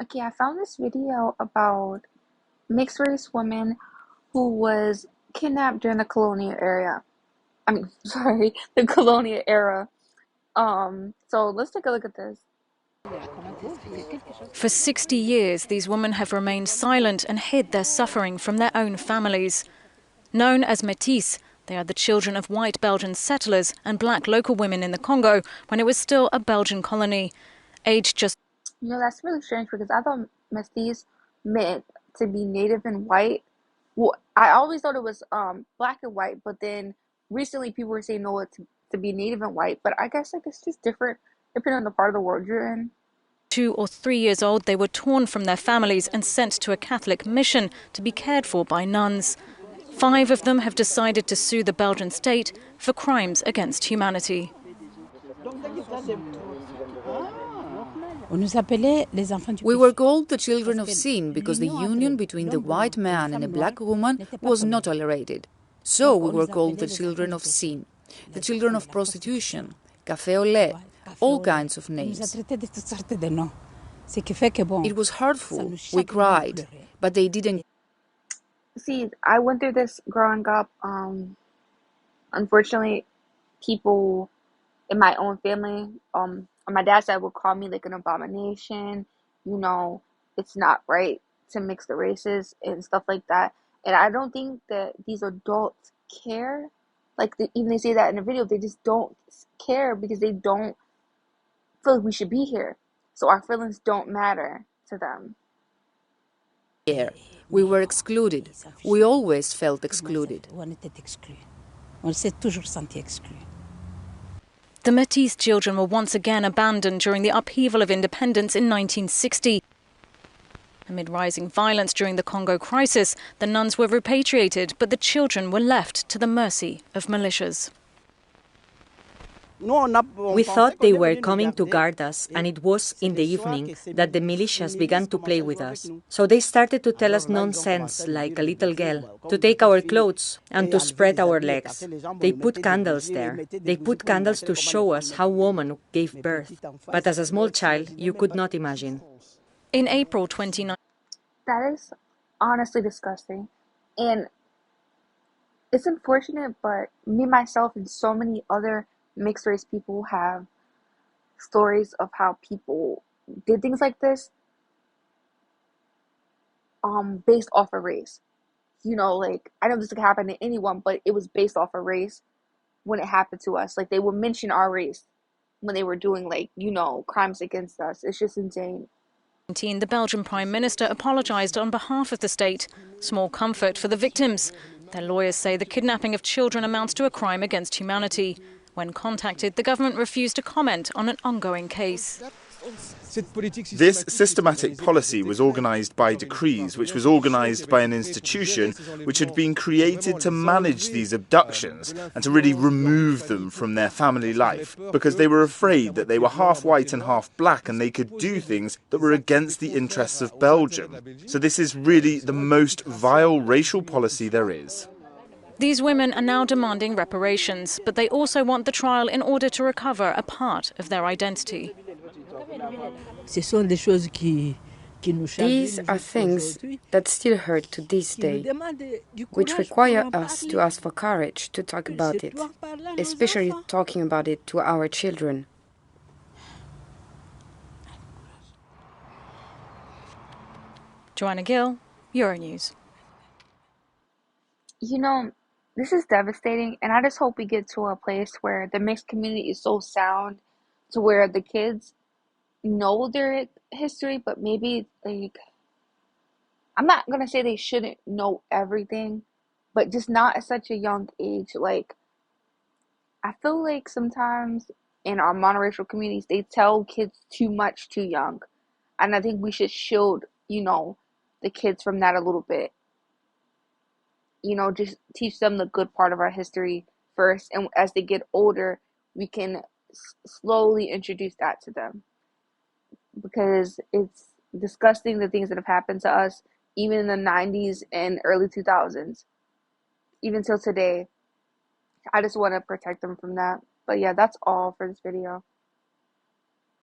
Okay, I found this video about mixed race woman who was kidnapped during the colonial era. I mean, sorry, the colonial era. So let's take a look at this. For 60 years, these women have remained silent and hid their suffering from their own families. Known as métis, they are the children of white Belgian settlers and black local women in the Congo when it was still a Belgian colony. Aged just That's really strange because I thought mestiz meant to be native and white. Well, I always thought it was black and white, but then recently people were saying no, to be native and white. But I guess like it's just different depending on the part of the world you're in. 2 or 3 years old, they were torn from their families and sent to a Catholic mission to be cared for by nuns. 5 of them have decided to sue the Belgian state for crimes against humanity. We were called the children of sin because the union between the white man and a black woman was not tolerated. So we were called the children of sin, the children of prostitution, café au lait, all kinds of names. It was hurtful, we cried, but they didn't. See, I went through this growing up. Unfortunately, people in my own family, on my dad's side would call me like an abomination. You know, it's not right to mix the races and stuff like that. And I don't think that these adults care. Like even they say that in the video, they just don't care because they don't feel like we should be here. So our feelings don't matter to them. We were excluded. We always felt excluded. The Métis children were once again abandoned during the upheaval of independence in 1960. Amid rising violence during the Congo crisis, the nuns were repatriated, but the children were left to the mercy of militias. We thought they were coming to guard us, and it was in the evening that the militias began to play with us. So they started to tell us nonsense, like a little girl, to take our clothes and to spread our legs. They put candles there. They put candles to show us how women gave birth. But as a small child, you could not imagine. In April 2019, That is honestly disgusting. And it's unfortunate, but me, myself, and so many other mixed race people have stories of how people did things like this based off of race. Like I know this could happen to anyone, but it was based off of race when it happened to us. Like they would mention our race when they were doing like, crimes against us. It's just insane. the Belgian Prime Minister apologised on behalf of the state. Small comfort for the victims. Their lawyers say the kidnapping of children amounts to a crime against humanity. When contacted, the government refused to comment on an ongoing case. This systematic policy was organised by decrees, which was organised by an institution which had been created to manage these abductions and to really remove them from their family life, because they were afraid that they were half white and half black and they could do things that were against the interests of Belgium. So this is really the most vile racial policy there is. These women are now demanding reparations, but they also want the trial in order to recover a part of their identity. These are things that still hurt to this day, which require us to ask for courage to talk about it, especially talking about it to our children. Joanna Gill, Euronews. This is devastating, and I just hope we get to a place where the mixed community is so sound to where the kids know their history, but maybe like I'm not gonna say they shouldn't know everything, but just not at such a young age. Like I feel like sometimes in our monoracial communities they tell kids too much too young. And I think we should shield, the kids from that a little bit. Just teach them the good part of our history first, and as they get older, we can slowly introduce that to them. Because it's disgusting the things that have happened to us, even in the 90s and early 2000s, even till today. I just want to protect them from that. But yeah, that's all for this video.